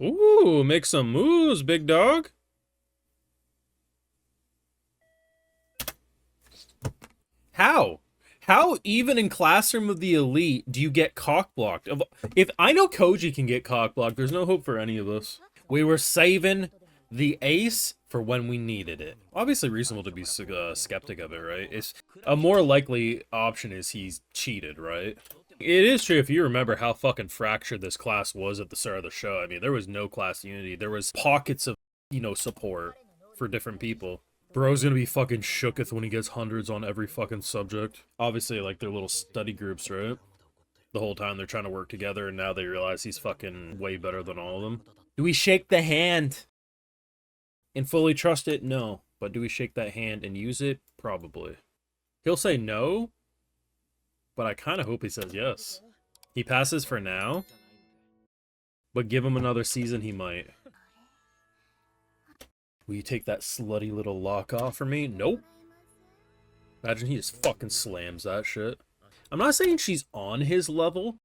Ooh, make some moves, big dog. How? How even in Classroom of the Elite do you get cock-blocked? If Ayanokoji can get cock-blocked, there's no hope for any of us. We were saving the ace for when we needed it. Obviously reasonable to be skeptic of it, right? It's a more likely option is he's cheated, right? It is true if you remember how fucking fractured this class was at the start of the show. I mean, there was no class unity. There was pockets of, support for different people. Bro's gonna be fucking shooketh when he gets hundreds on every fucking subject. Obviously, like, their little study groups, right? The whole time they're trying to work together, and now they realize he's fucking way better than all of them. Do we shake the hand and fully trust it? No. But do we shake that hand and use it? Probably. He'll say no, but I kind of hope he says yes. He passes for now, but give him another season, he might. Will you take that slutty little lock off for me? Nope. Imagine he just fucking slams that shit. I'm not saying she's on his level,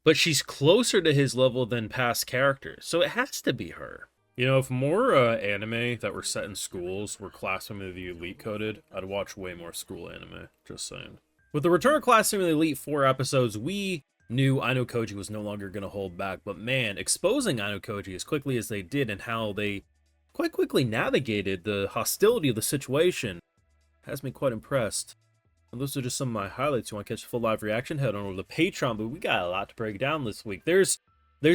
but she's closer to his level than past characters, so it has to be her. You know, if more anime that were set in schools were Classroom of the Elite coded, I'd watch way more school anime, just saying. With the return of Classroom of the Elite 4 episodes, we knew Ayanokoji was no longer going to hold back, but man, exposing Ayanokoji as quickly as they did and how they quite quickly navigated the hostility of the situation has me quite impressed. And those are just some of my highlights. You want to catch a full live reaction? Head on over to Patreon, but we got a lot to break down this week. There's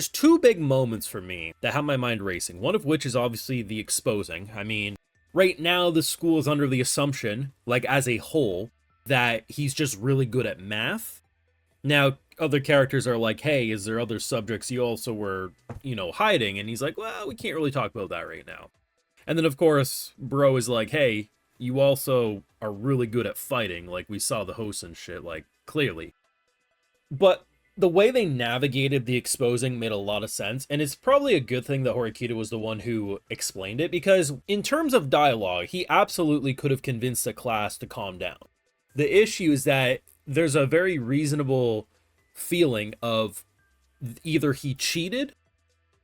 two big moments for me that have my mind racing, one of which is obviously the exposing. I mean, right now the school is under the assumption, like as a whole, that he's just really good at math. Now, other characters are like, hey, is there other subjects you also were, hiding? And he's like, well, we can't really talk about that right now. And then, of course, Bro is like, hey, you also are really good at fighting. Like, we saw the hosts and shit, like, clearly. But the way they navigated the exposing made a lot of sense. And it's probably a good thing that Horikita was the one who explained it. Because in terms of dialogue, he absolutely could have convinced the class to calm down. The issue is that there's a very reasonable feeling of either he cheated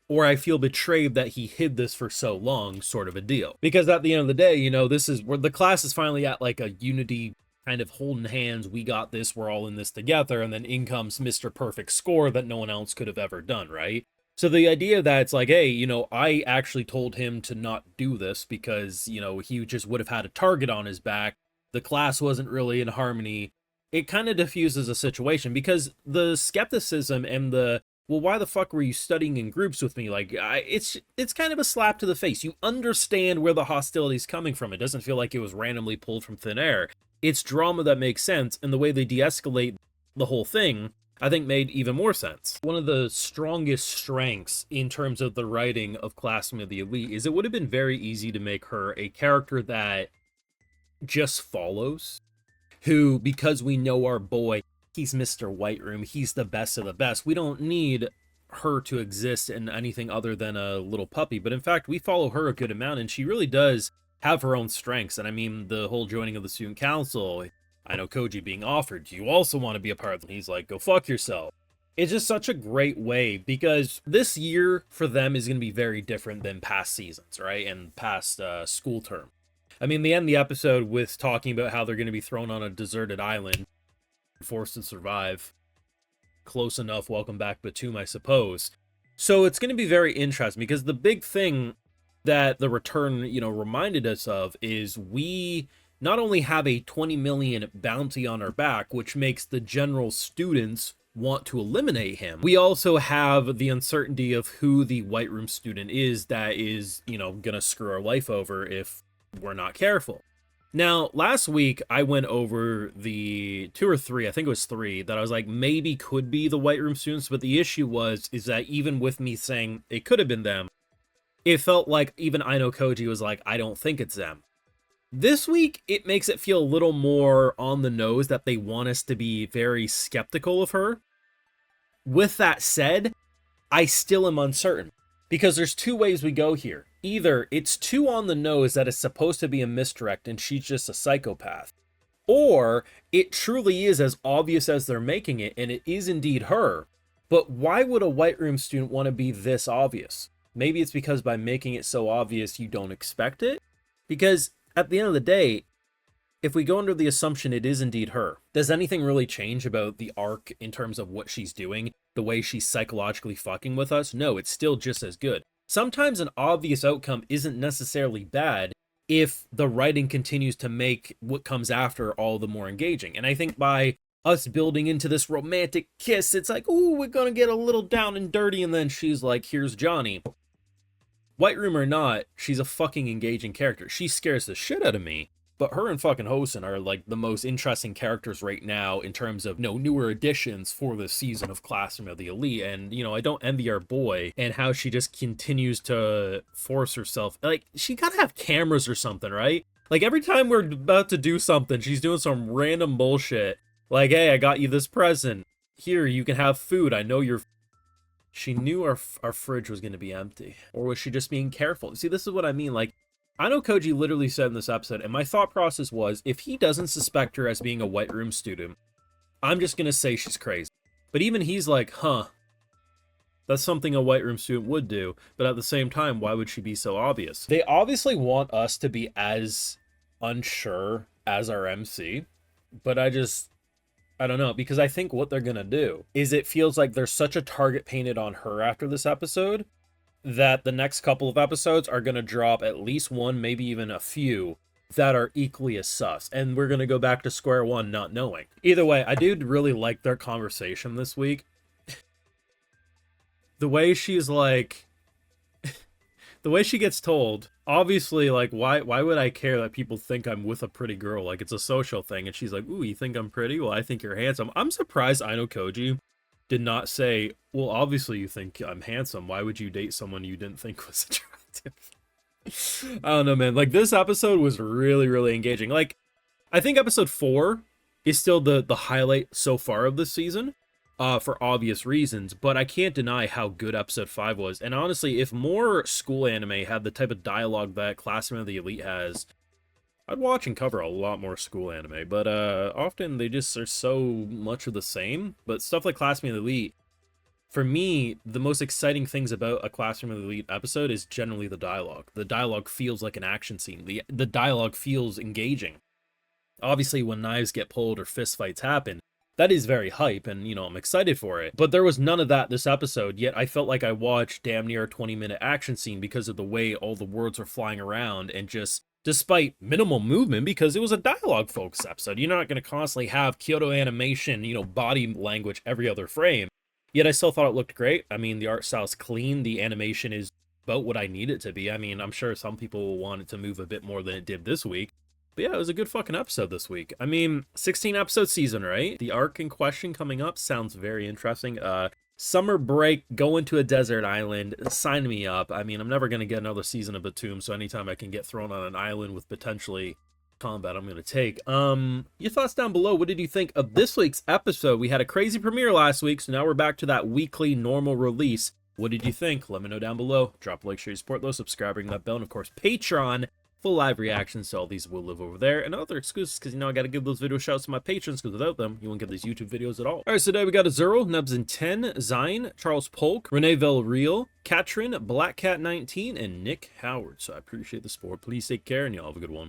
or I feel betrayed that he hid this for so long, sort of a deal. Because at the end of the day, this is where the class is finally at like a unity kind of holding hands. We got this, we're all in this together. And then in comes Mr. Perfect Score that no one else could have ever done, right? So the idea that it's like, hey, I actually told him to not do this because, he just would have had a target on his back. The class wasn't really in harmony. It kind of diffuses a situation because the skepticism and the, well, why the fuck were you studying in groups with me? Like, it's kind of a slap to the face. You understand where the hostility is coming from. It doesn't feel like it was randomly pulled from thin air. It's drama that makes sense, and the way they de-escalate the whole thing, I think, made even more sense. One of the strongest strengths in terms of the writing of Classroom of the Elite is it would have been very easy to make her a character that just follows, who, because we know our boy, he's Mr. Whiteroom, he's the best of the best, we don't need her to exist in anything other than a little puppy. But in fact, we follow her a good amount, and she really does have her own strengths. And I mean, the whole joining of the student council, Ayanokoji being offered, do you also want to be a part of it? He's like, go fuck yourself. It's just such a great way, because this year for them is going to be very different than past seasons, right? And past school term. I mean, they end the episode with talking about how they're going to be thrown on a deserted island, forced to survive. Close enough, welcome back Batum, I suppose. So it's going to be very interesting, because the big thing that the return, reminded us of is we not only have a 20 million bounty on our back, which makes the general students want to eliminate him. We also have the uncertainty of who the White Room student is that is, gonna screw our life over if we're not careful. Now, last week, I went over the 2 or 3, I think it was 3, that I was like, maybe could be the White Room students, but the issue is that even with me saying it could have been them, it felt like even Ayanokoji was like, I don't think it's them. This week, it makes it feel a little more on the nose that they want us to be very skeptical of her. With that said, I still am uncertain, because there's 2 ways we go here. Either it's too on the nose that it's supposed to be a misdirect and she's just a psychopath, or it truly is as obvious as they're making it and it is indeed her. But why would a White Room student want to be this obvious? maybe it's because by making it so obvious you don't expect it. Because at the end of the day, if we go under the assumption it is indeed her, does anything really change about the arc in terms of what she's doing, the way she's psychologically fucking with us? No, it's still just as good. Sometimes an obvious outcome isn't necessarily bad if the writing continues to make what comes after all the more engaging. And I think by us building into this romantic kiss, it's like, ooh, we're gonna get a little down and dirty, and then she's like, here's Johnny. White Room or not, she's a fucking engaging character. She scares the shit out of me. But her and fucking Hosen are like the most interesting characters right now in terms of newer additions for this season of Classroom of the Elite. And, I don't envy our boy and how she just continues to force herself. Like, she gotta have cameras or something, right? Like, every time we're about to do something, she's doing some random bullshit. Like, hey, I got you this present. Here, you can have food. I know you're... She knew our fridge was going to be empty. Or was she just being careful? See, this is what I mean. Like, Ayanokoji literally said in this episode, and my thought process was, if he doesn't suspect her as being a White Room student, I'm just going to say she's crazy. But even he's like, huh, that's something a White Room student would do. But at the same time, why would she be so obvious? They obviously want us to be as unsure as our MC. But I don't know, because I think what they're going to do is it feels like there's such a target painted on her after this episode that the next couple of episodes are going to drop at least one, maybe even a few, that are equally as sus. And we're going to go back to square one not knowing. Either way, I did really like their conversation this week. The way she's like... the way she gets told, obviously, like, why would I care that people think I'm with a pretty girl? Like, it's a social thing. And she's like, ooh, you think I'm pretty? Well, I think you're handsome. I'm surprised Ayanokoji did not say, well, obviously you think I'm handsome. Why would you date someone you didn't think was attractive? I don't know, man. Like, this episode was really, really engaging. Like, I think episode 4 is still the highlight so far of this season, for obvious reasons, but I can't deny how good episode 5 was. And honestly, if more school anime had the type of dialogue that Classroom of the Elite has, I'd watch and cover a lot more school anime, but often they just are so much of the same. But stuff like Classroom of the Elite, for me, the most exciting things about a Classroom of the Elite episode is generally the dialogue. The dialogue feels like an action scene. The dialogue feels engaging. Obviously, when knives get pulled or fist fights happen, that is very hype, and, I'm excited for it. But there was none of that this episode, yet I felt like I watched damn near a 20-minute action scene because of the way all the words were flying around, and just, despite minimal movement, because it was a dialogue-focused episode. You're not going to constantly have Kyoto animation, body language every other frame. Yet I still thought it looked great. I mean, the art style's clean, the animation is about what I need it to be. I mean, I'm sure some people will want it to move a bit more than it did this week. But yeah, it was a good fucking episode this week. I mean, 16-episode season, right? The arc in question coming up sounds very interesting. Summer break, going to a desert island, sign me up. I mean, I'm never going to get another season of Batum, so anytime I can get thrown on an island with potentially combat, I'm going to take. Your thoughts down below. What did you think of this week's episode? We had a crazy premiere last week, so now we're back to that weekly normal release. What did you think? Let me know down below. Drop a like, share your support, though, subscribe, ring that bell, and of course, Patreon. Full live reactions to all these will live over there, and other exclusives, because I gotta give those video shouts to my patrons, because without them, you won't get these YouTube videos at all. Alright, so today we got Azuro, Nubs in 10, Zine, Charles Polk, Renee Villarreal, Katrin, Black Cat 19, and Nick Howard. So I appreciate the support. Please take care, and y'all have a good one.